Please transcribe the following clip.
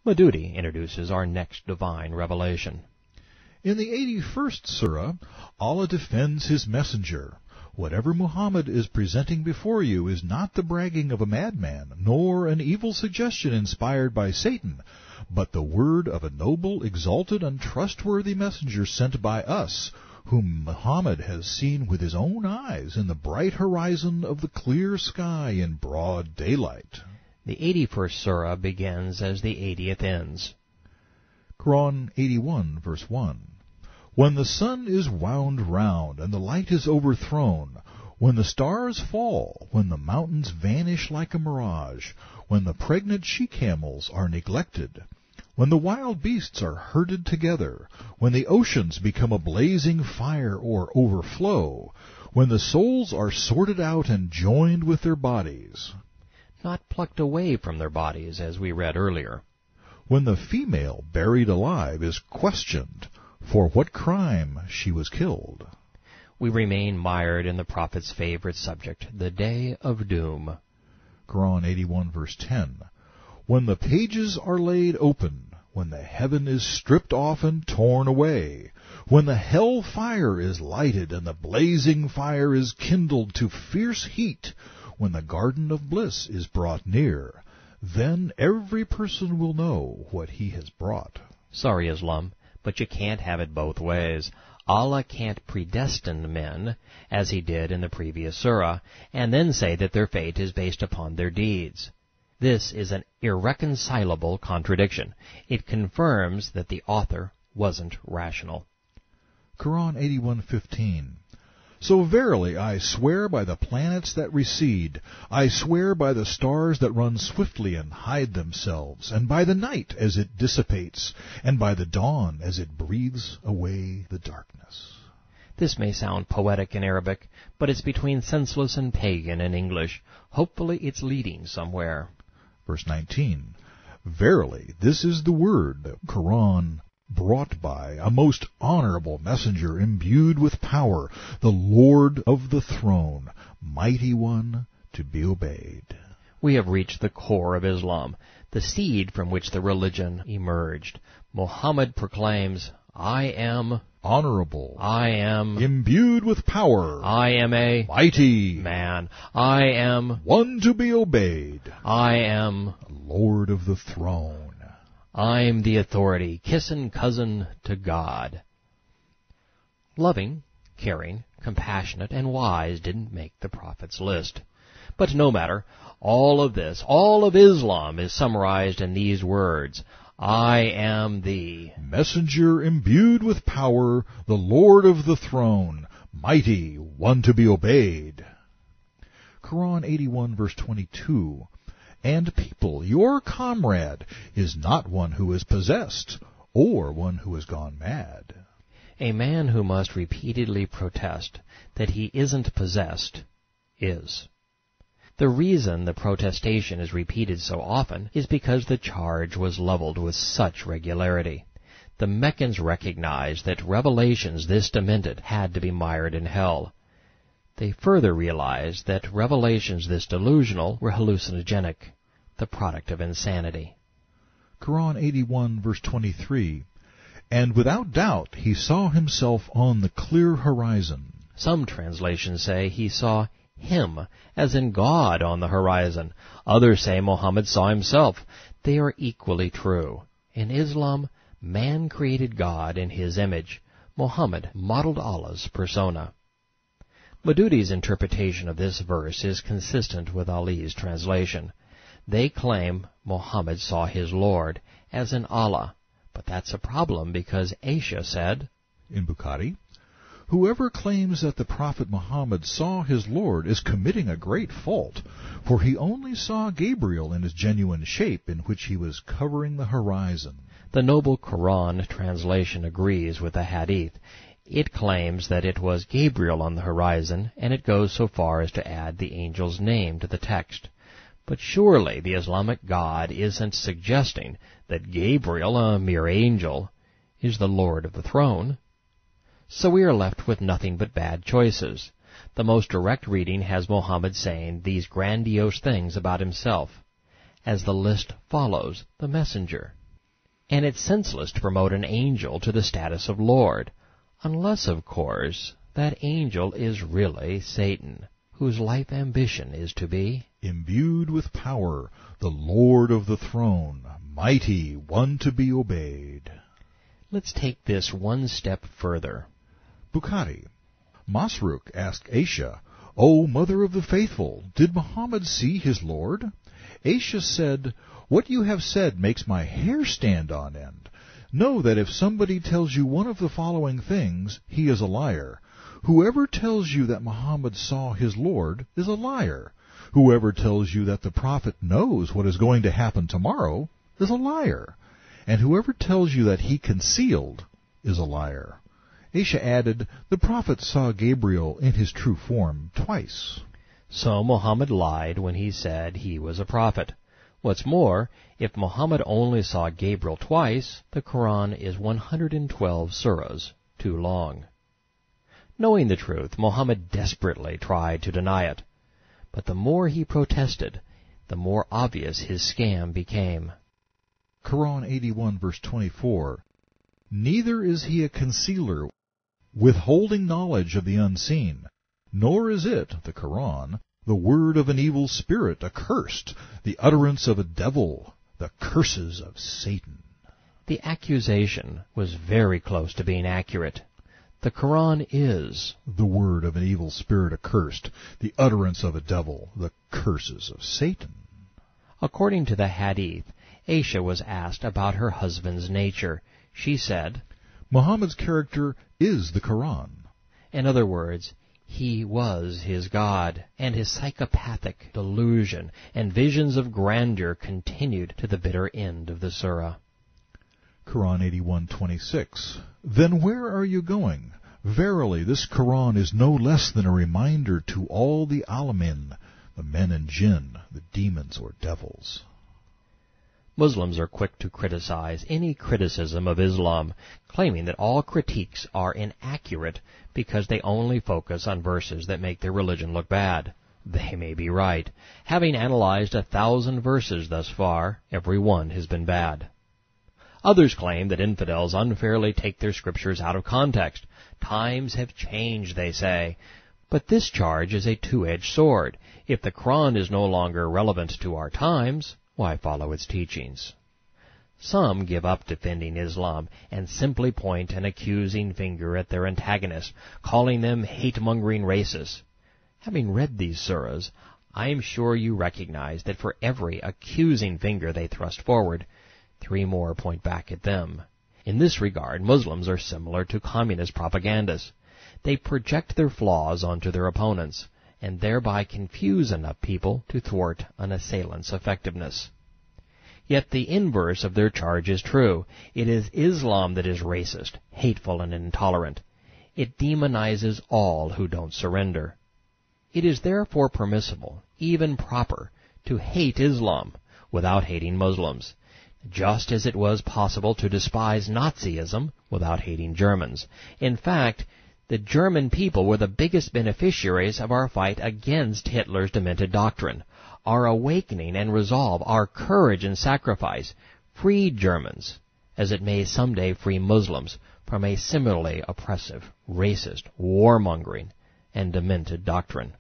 Madhudi introduces our next divine revelation. In the 81st surah, Allah defends His messenger. Whatever Muhammad is presenting before you is not the bragging of a madman, nor an evil suggestion inspired by Satan, but the word of a noble, exalted, and trustworthy messenger sent by us, whom Muhammad has seen with his own eyes in the bright horizon of the clear sky in broad daylight. The 81st surah begins as the 80th ends. Quran 81, verse 1. When the sun is wound round, and the light is overthrown, when the stars fall, when the mountains vanish like a mirage, when the pregnant she-camels are neglected, when the wild beasts are herded together, when the oceans become a blazing fire or overflow, when the souls are sorted out and joined with their bodies. Not plucked away from their bodies, as we read earlier. When the female buried alive is questioned for what crime she was killed. We remain mired in the prophet's favorite subject, the day of doom. Quran 81, verse 10. When the pages are laid open, when the heaven is stripped off and torn away, when the hell fire is lighted and the blazing fire is kindled to fierce heat, when the garden of bliss is brought near, then every person will know what he has brought. Sorry, Islam, but you can't have it both ways. Allah can't predestine men, as He did in the previous surah, and then say that their fate is based upon their deeds. This is an irreconcilable contradiction. It confirms that the author wasn't rational. Quran 81:15. So verily I swear by the planets that recede, I swear by the stars that run swiftly and hide themselves, and by the night as it dissipates, and by the dawn as it breathes away the darkness. This may sound poetic in Arabic, but it's between senseless and pagan in English. Hopefully it's leading somewhere. Verse 19. Verily this is the word, the Quran, brought by a most honorable messenger imbued with power, the Lord of the throne, mighty one to be obeyed. We have reached the core of Islam, the seed from which the religion emerged. Muhammad proclaims, I am honorable, I am imbued with power, I am a mighty man, I am one to be obeyed, I am Lord of the throne. I'm the authority, kissin' cousin to God. Loving, caring, compassionate, and wise didn't make the prophet's list. But no matter, all of this, all of Islam is summarized in these words, I am the messenger imbued with power, the Lord of the throne, mighty, one to be obeyed. Quran 81, verse 22. And people, your comrade, is not one who is possessed, or one who has gone mad. A man who must repeatedly protest that he isn't possessed is. The reason the protestation is repeated so often is because the charge was leveled with such regularity. The Meccans recognized that revelations this demented had to be mired in hell. They further realized that revelations this delusional were hallucinogenic, the product of insanity. Quran 81, verse 23. And without doubt he saw himself on the clear horizon. Some translations say he saw him, as in God, on the horizon. Others say Muhammad saw himself. They are equally true. In Islam, man created God in his image. Muhammad modeled Allah's persona. Madhudi's interpretation of this verse is consistent with Ali's translation. They claim Muhammad saw his Lord, as in Allah, but that's a problem because Aisha said, in Bukhari, whoever claims that the Prophet Muhammad saw his Lord is committing a great fault, for he only saw Gabriel in his genuine shape in which he was covering the horizon. The noble Quran translation agrees with the Hadith. It claims that it was Gabriel on the horizon, and it goes so far as to add the angel's name to the text. But surely the Islamic God isn't suggesting that Gabriel, a mere angel, is the Lord of the throne. So we are left with nothing but bad choices. The most direct reading has Muhammad saying these grandiose things about himself. As the list follows, the messenger. And it's senseless to promote an angel to the status of Lord, unless, of course, that angel is really Satan, whose life ambition is to be imbued with power, the Lord of the throne, mighty, one to be obeyed. Let's take this one step further. Bukhari. Masruk asked Aisha, O mother of the faithful, did Muhammad see his Lord? Aisha said, What you have said makes my hair stand on end. Know that if somebody tells you one of the following things, he is a liar. Whoever tells you that Muhammad saw his Lord is a liar. Whoever tells you that the prophet knows what is going to happen tomorrow is a liar. And whoever tells you that he concealed is a liar. Aisha added, The prophet saw Gabriel in his true form twice. So Muhammad lied when he said he was a prophet. What's more, if Muhammad only saw Gabriel twice, the Koran is 112 surahs too long. Knowing the truth, Muhammad desperately tried to deny it. But the more he protested, the more obvious his scam became. Quran 81 verse 24. Neither is he a concealer, withholding knowledge of the unseen, nor is it, the Quran, the word of an evil spirit accursed, the utterance of a devil, the curses of Satan. The accusation was very close to being accurate. The Quran is the word of an evil spirit accursed, the utterance of a devil, the curses of Satan. According to the Hadith, Aisha was asked about her husband's nature. She said, Muhammad's character is the Quran. In other words, he was his God, and his psychopathic delusion and visions of grandeur continued to the bitter end of the surah. Quran 81:26. Then where are you going? Verily, this Quran is no less than a reminder to all the alamin, the men and jinn, the demons or devils. Muslims are quick to criticize any criticism of Islam, claiming that all critiques are inaccurate because they only focus on verses that make their religion look bad. They may be right. Having analyzed 1,000 verses thus far, every one has been bad. Others claim that infidels unfairly take their scriptures out of context. Times have changed, they say. But this charge is a two-edged sword. If the Quran is no longer relevant to our times, why follow its teachings? Some give up defending Islam and simply point an accusing finger at their antagonists, calling them hate-mongering racists. Having read these surahs, I am sure you recognize that for every accusing finger they thrust forward, 3 more point back at them. In this regard, Muslims are similar to communist propagandists. They project their flaws onto their opponents, and thereby confuse enough people to thwart an assailant's effectiveness. Yet the inverse of their charge is true. It is Islam that is racist, hateful, and intolerant. It demonizes all who don't surrender. It is therefore permissible, even proper, to hate Islam without hating Muslims, just as it was possible to despise Nazism without hating Germans. In fact, the German people were the biggest beneficiaries of our fight against Hitler's demented doctrine. Our awakening and resolve, our courage and sacrifice, freed Germans, as it may someday free Muslims from a similarly oppressive, racist, warmongering, and demented doctrine.